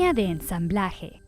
línea de ensamblaje.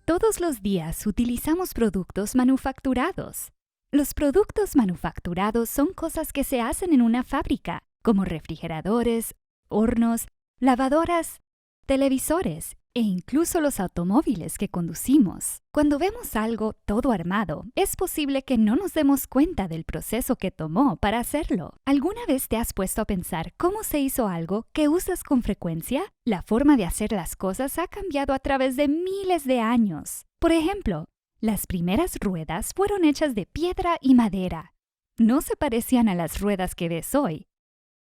Todos los días utilizamos productos manufacturados. Los productos manufacturados son cosas que se hacen en una fábrica, como refrigeradores, hornos, lavadoras, televisores e incluso los automóviles que conducimos. Cuando vemos algo todo armado, es posible que no nos demos cuenta del proceso que tomó para hacerlo. ¿Alguna vez te has puesto a pensar cómo se hizo algo que usas con frecuencia? La forma de hacer las cosas ha cambiado a través de miles de años. Por ejemplo, las primeras ruedas fueron hechas de piedra y madera. No se parecían a las ruedas que ves hoy.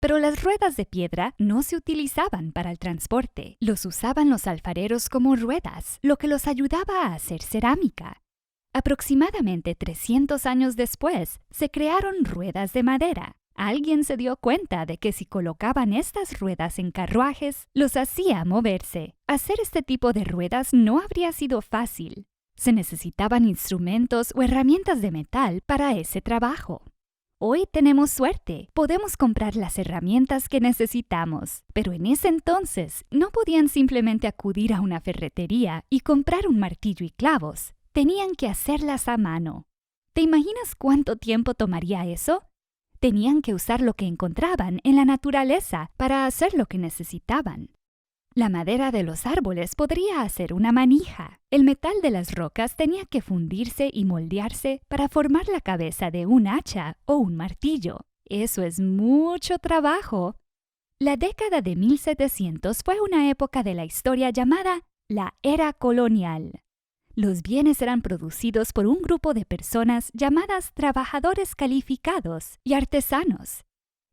Pero las ruedas de piedra no se utilizaban para el transporte. Los usaban los alfareros como ruedas, lo que los ayudaba a hacer cerámica. Aproximadamente 300 años después, se crearon ruedas de madera. Alguien se dio cuenta de que si colocaban estas ruedas en carruajes, los hacía moverse. Hacer este tipo de ruedas no habría sido fácil. Se necesitaban instrumentos o herramientas de metal para ese trabajo. Hoy tenemos suerte, podemos comprar las herramientas que necesitamos, pero en ese entonces no podían simplemente acudir a una ferretería y comprar un martillo y clavos, tenían que hacerlas a mano. ¿Te imaginas cuánto tiempo tomaría eso? Tenían que usar lo que encontraban en la naturaleza para hacer lo que necesitaban. La madera de los árboles podría hacer una manija. El metal de las rocas tenía que fundirse y moldearse para formar la cabeza de un hacha o un martillo. Eso es mucho trabajo. La década de 1700 fue una época de la historia llamada la era colonial. Los bienes eran producidos por un grupo de personas llamadas trabajadores calificados y artesanos.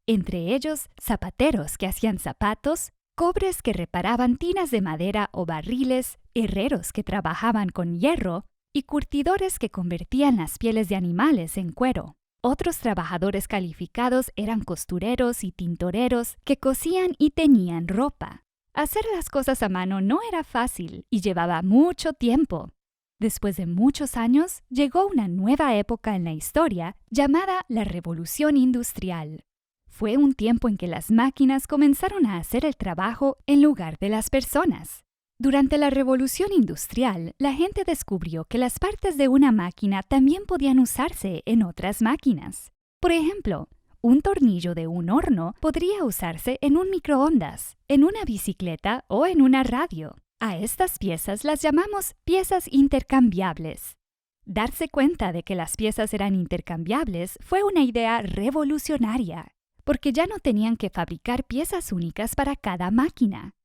Entre ellos, zapateros que hacían zapatos, cobres que reparaban tinas de madera o barriles, herreros que trabajaban con hierro y curtidores que convertían las pieles de animales en cuero. Otros trabajadores calificados eran costureros y tintoreros que cosían y teñían ropa. Hacer las cosas a mano no era fácil y llevaba mucho tiempo. Después de muchos años, llegó una nueva época en la historia llamada la Revolución Industrial. Fue un tiempo en que las máquinas comenzaron a hacer el trabajo en lugar de las personas. Durante la Revolución Industrial, la gente descubrió que las partes de una máquina también podían usarse en otras máquinas. Por ejemplo, un tornillo de un horno podría usarse en un microondas, en una bicicleta o en una radio. A estas piezas las llamamos piezas intercambiables. Darse cuenta de que las piezas eran intercambiables fue una idea revolucionaria, porque ya no tenían que fabricar piezas únicas para cada máquina.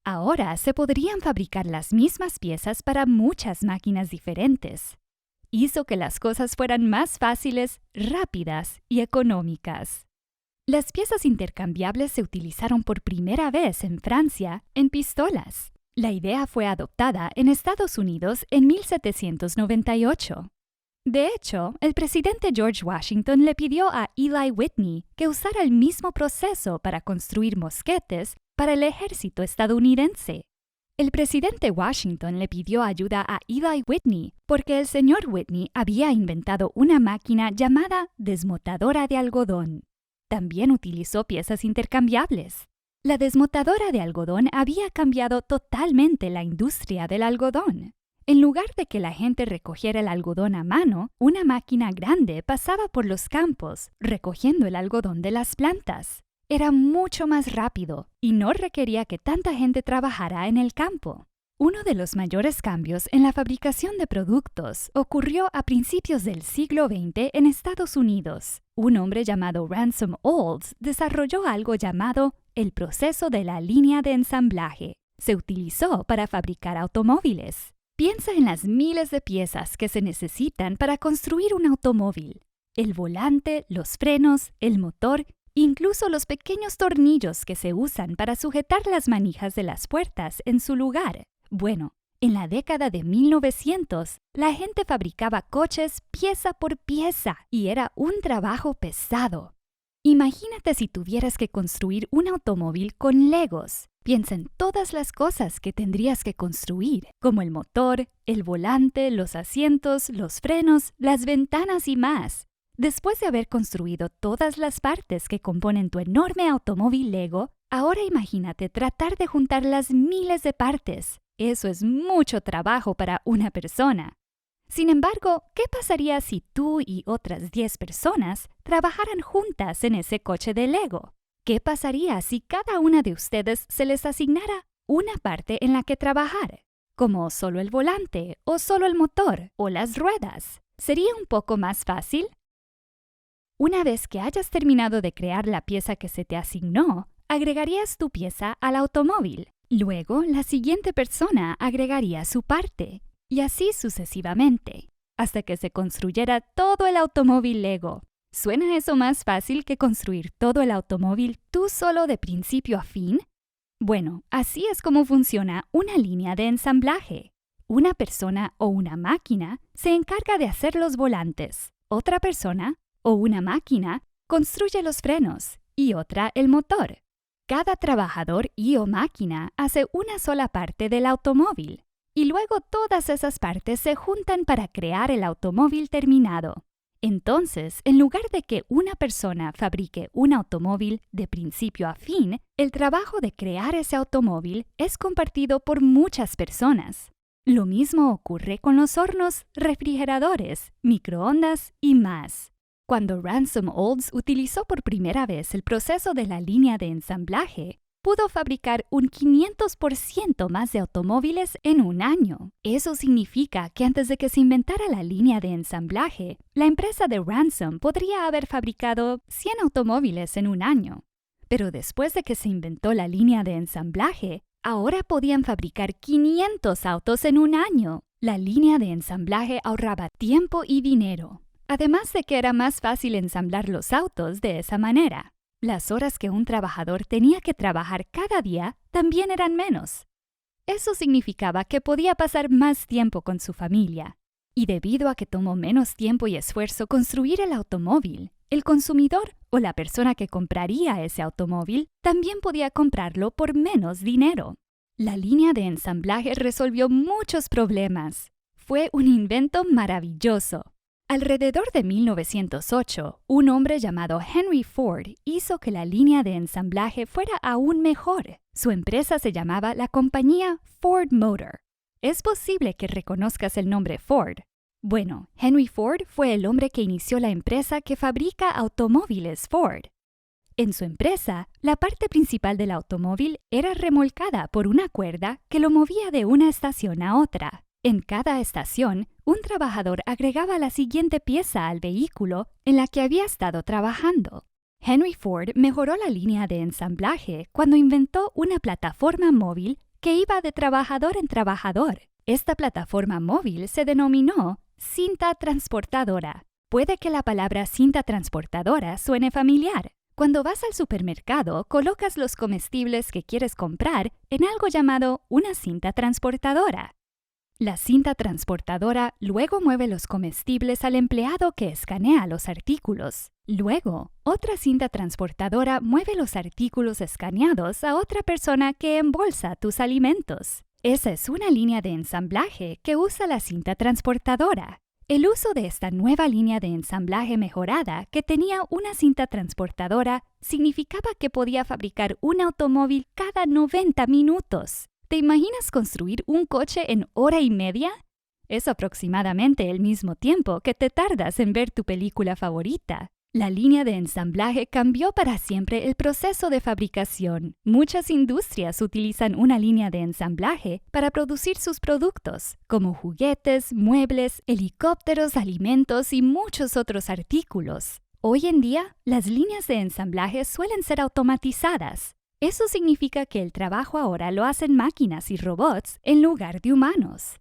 Ahora se podrían fabricar las mismas piezas para muchas máquinas diferentes. Hizo que las cosas fueran más fáciles, rápidas y económicas. Las piezas intercambiables se utilizaron por primera vez en Francia en pistolas. La idea fue adoptada en Estados Unidos en 1798. De hecho, el presidente George Washington le pidió a Eli Whitney que usara el mismo proceso para construir mosquetes para el ejército estadounidense. El presidente Washington le pidió ayuda a Eli Whitney porque el señor Whitney había inventado una máquina llamada desmotadora de algodón. También utilizó piezas intercambiables. La desmotadora de algodón había cambiado totalmente la industria del algodón. En lugar de que la gente recogiera el algodón a mano, una máquina grande pasaba por los campos, recogiendo el algodón de las plantas. Era mucho más rápido y no requería que tanta gente trabajara en el campo. Uno de los mayores cambios en la fabricación de productos ocurrió a principios del siglo XX en Estados Unidos. Un hombre llamado Ransom Olds desarrolló algo llamado el proceso de la línea de ensamblaje. Se utilizó para fabricar automóviles. Piensa en las miles de piezas que se necesitan para construir un automóvil. El volante, los frenos, el motor, incluso los pequeños tornillos que se usan para sujetar las manijas de las puertas en su lugar. Bueno, en la década de 1900, la gente fabricaba coches pieza por pieza y era un trabajo pesado. Imagínate si tuvieras que construir un automóvil con Legos. Piensa en todas las cosas que tendrías que construir, como el motor, el volante, los asientos, los frenos, las ventanas y más. Después de haber construido todas las partes que componen tu enorme automóvil Lego, ahora imagínate tratar de juntar las miles de partes. Eso es mucho trabajo para una persona. Sin embargo, ¿qué pasaría si tú y otras 10 personas trabajaran juntas en ese coche de Lego? ¿Qué pasaría si cada una de ustedes se les asignara una parte en la que trabajar, como solo el volante o solo el motor o las ruedas? ¿Sería un poco más fácil? Una vez que hayas terminado de crear la pieza que se te asignó, agregarías tu pieza al automóvil. Luego, la siguiente persona agregaría su parte, y así sucesivamente, hasta que se construyera todo el automóvil Lego. ¿Suena eso más fácil que construir todo el automóvil tú solo de principio a fin? Bueno, así es como funciona una línea de ensamblaje. Una persona o una máquina se encarga de hacer los volantes. Otra persona o una máquina construye los frenos y otra el motor. Cada trabajador y o máquina hace una sola parte del automóvil y luego todas esas partes se juntan para crear el automóvil terminado. Entonces, en lugar de que una persona fabrique un automóvil de principio a fin, el trabajo de crear ese automóvil es compartido por muchas personas. Lo mismo ocurre con los hornos, refrigeradores, microondas y más. Cuando Ransom Olds utilizó por primera vez el proceso de la línea de ensamblaje, pudo fabricar un 500% más de automóviles en un año. Eso significa que antes de que se inventara la línea de ensamblaje, la empresa de Ransom podría haber fabricado 100 automóviles en un año. Pero después de que se inventó la línea de ensamblaje, ahora podían fabricar 500 autos en un año. La línea de ensamblaje ahorraba tiempo y dinero, además de que era más fácil ensamblar los autos de esa manera. Las horas que un trabajador tenía que trabajar cada día también eran menos. Eso significaba que podía pasar más tiempo con su familia. Y debido a que tomó menos tiempo y esfuerzo construir el automóvil, el consumidor o la persona que compraría ese automóvil también podía comprarlo por menos dinero. La línea de ensamblaje resolvió muchos problemas. Fue un invento maravilloso. Alrededor de 1908, un hombre llamado Henry Ford hizo que la línea de ensamblaje fuera aún mejor. Su empresa se llamaba la compañía Ford Motor. ¿Es posible que reconozcas el nombre Ford? Bueno, Henry Ford fue el hombre que inició la empresa que fabrica automóviles Ford. En su empresa, la parte principal del automóvil era remolcada por una cuerda que lo movía de una estación a otra. En cada estación, un trabajador agregaba la siguiente pieza al vehículo en la que había estado trabajando. Henry Ford mejoró la línea de ensamblaje cuando inventó una plataforma móvil que iba de trabajador en trabajador. Esta plataforma móvil se denominó cinta transportadora. Puede que la palabra cinta transportadora suene familiar. Cuando vas al supermercado, colocas los comestibles que quieres comprar en algo llamado una cinta transportadora. La cinta transportadora luego mueve los comestibles al empleado que escanea los artículos. Luego, otra cinta transportadora mueve los artículos escaneados a otra persona que embolsa tus alimentos. Esa es una línea de ensamblaje que usa la cinta transportadora. El uso de esta nueva línea de ensamblaje mejorada que tenía una cinta transportadora significaba que podía fabricar un automóvil cada 90 minutos. ¿Te imaginas construir un coche en hora y media? Es aproximadamente el mismo tiempo que te tardas en ver tu película favorita. La línea de ensamblaje cambió para siempre el proceso de fabricación. Muchas industrias utilizan una línea de ensamblaje para producir sus productos, como juguetes, muebles, helicópteros, alimentos y muchos otros artículos. Hoy en día, las líneas de ensamblaje suelen ser automatizadas. Eso significa que el trabajo ahora lo hacen máquinas y robots en lugar de humanos.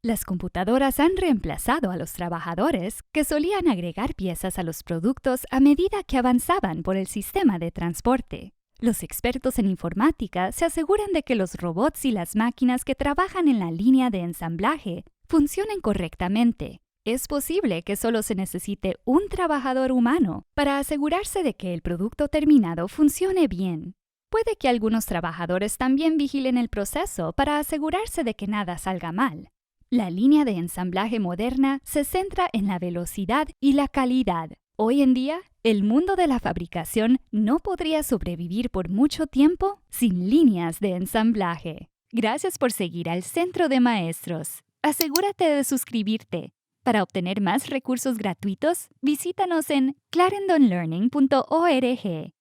Las computadoras han reemplazado a los trabajadores que solían agregar piezas a los productos a medida que avanzaban por el sistema de transporte. Los expertos en informática se aseguran de que los robots y las máquinas que trabajan en la línea de ensamblaje funcionen correctamente. Es posible que solo se necesite un trabajador humano para asegurarse de que el producto terminado funcione bien. Puede que algunos trabajadores también vigilen el proceso para asegurarse de que nada salga mal. La línea de ensamblaje moderna se centra en la velocidad y la calidad. Hoy en día, el mundo de la fabricación no podría sobrevivir por mucho tiempo sin líneas de ensamblaje. Gracias por seguir al Centro de Maestros. Asegúrate de suscribirte. Para obtener más recursos gratuitos, visítanos en clarendonlearning.org.